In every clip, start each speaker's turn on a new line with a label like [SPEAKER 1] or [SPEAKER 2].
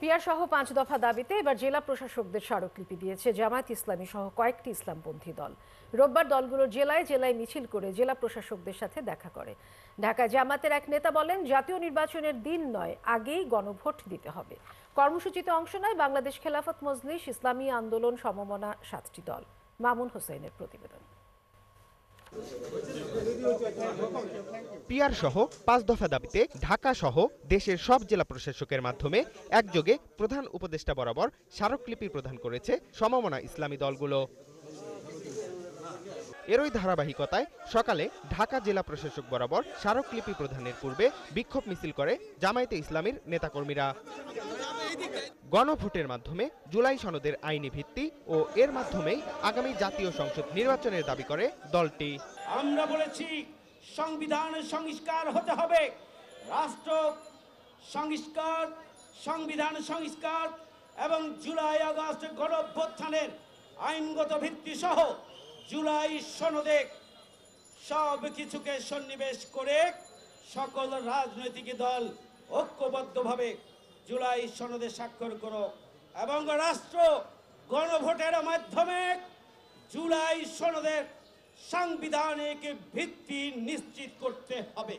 [SPEAKER 1] Peer সহ ৫ দফা দাবিতে এবার জেলা প্রশাসকদের স্মারকলিপি দিয়েছে জামায়াত ইসলামী সহ কয়েকটি ইসলামপন্থী দল। রোববার দলগুলো জেলায় জেলায় মিছিল করে জেলা প্রশাসকদের সাথে দেখা করে। ঢাকা জামায়াতের এক নেতা বলেন, জাতীয় নির্বাচনের দিন নয়, আগেই গণভোট দিতে হবে। কর্মসূচিতে অংশ নেয় বাংলাদেশ খেলাফত মজলিস, ইসলামী আন্দোলন, সমমনা ৭টি দল। মামুন হোসেনের প্রতিবেদন।
[SPEAKER 2] পিয়ার সহ ৫ দফা দাবিতে ঢাকা সহ দেশের সব জেলা প্রশাসকের মাধ্যমে একযোগে প্রধান উপদেষ্টা বরাবর স্মারকলিপি প্রদান করেছে সমমনা ইসলামী দলগুলো। এরই ধারাবাহিকতায় সকালে ঢাকা জেলা প্রশাসক বরাবর স্মারকলিপি প্রদানের পূর্বে বিক্ষোভ মিছিল করে জামায়াতে ইসলামীর নেতাকর্মীরা। গণভোটের মাধ্যমে জুলাই সনদের আইনি ভিত্তি ও এর মাধ্যমেই আগামী জাতীয় সংসদ নির্বাচনের দাবি করে দলটি।
[SPEAKER 3] আমরা বলেছি সংবিধান সংস্কার হতে হবে, রাষ্ট্র সংস্কার, সংবিধান সংস্কার এবং জুলাই আগস্ট গণঅভ্যুত্থানের আইনগত ভিত্তি সহ জুলাই সনদে সব কিছুকে সন্নিবেশ করে সকল রাজনৈতিক দল ঐক্যবদ্ধভাবে জুলাই সনদে স্বাক্ষর করো এবং রাষ্ট্র গণভোটের মাধ্যমে জুলাই সনদের সাংবিধানিক ভিত্তি নিশ্চিত করতে হবে।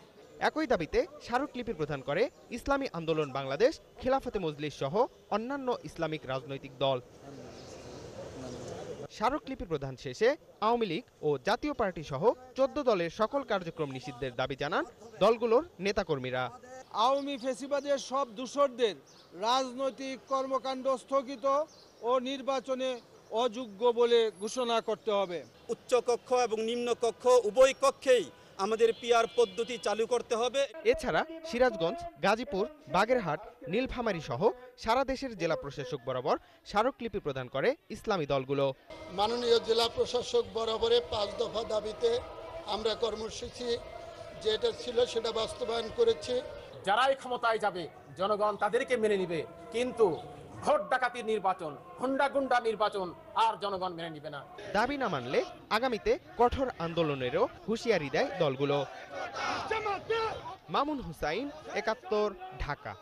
[SPEAKER 2] একই দাবিতে স্মারকলিপি প্রদান করে ইসলামী আন্দোলন বাংলাদেশ, খেলাফতে মজলিস সহ অন্যান্য ইসলামিক রাজনৈতিক দল। স্মারকলিপি প্রদান শেষে আওয়ামী লীগ ও জাতীয় পার্টি সহ ১৪ দলের সকল কার্যক্রম নিষিদ্ধের দাবি জানান দলগুলোর নেতাকর্মীরা।
[SPEAKER 4] আওয়ামী ফ্যাসিবাদের সব দূষরদের রাজনৈতিক কর্মকাণ্ড স্থগিত ও নির্বাচনে অযোগ্য বলে ঘোষণা করতে হবে।
[SPEAKER 5] উচ্চকক্ষ এবং নিম্নকক্ষ উভয় কক্ষেই আমাদের পিআর পদ্ধতি চালু করতে হবে।
[SPEAKER 2] এছাড়া সিরাজগঞ্জ, গাজীপুর, বাগেরহাট, নীলফামারী সহ সারা দেশের জেলা প্রশাসক বরাবর স্মারকলিপি প্রদান করে ইসলামী দলগুলো।
[SPEAKER 6] মাননীয় জেলা প্রশাসক বরাবরে ৫ দফা দাবিতে আমরা কর্মসূচি যেটা ছিল সেটা বাস্তবায়ন করেছি।
[SPEAKER 7] যারাই ক্ষমতায় যাবে জনগণ তাদেরকে মেনে নিবে, কিন্তু ভোট ডাকাতির নির্বাচন, হুন্ডা নির্বাচন আর জনগণ মেনে নিবে না।
[SPEAKER 2] দাবি না মানলে আগামীতে কঠোর আন্দোলনেরও হুঁশিয়ারি দেয় দলগুলো। মামুন হুসাইন, ৭১, ঢাকা।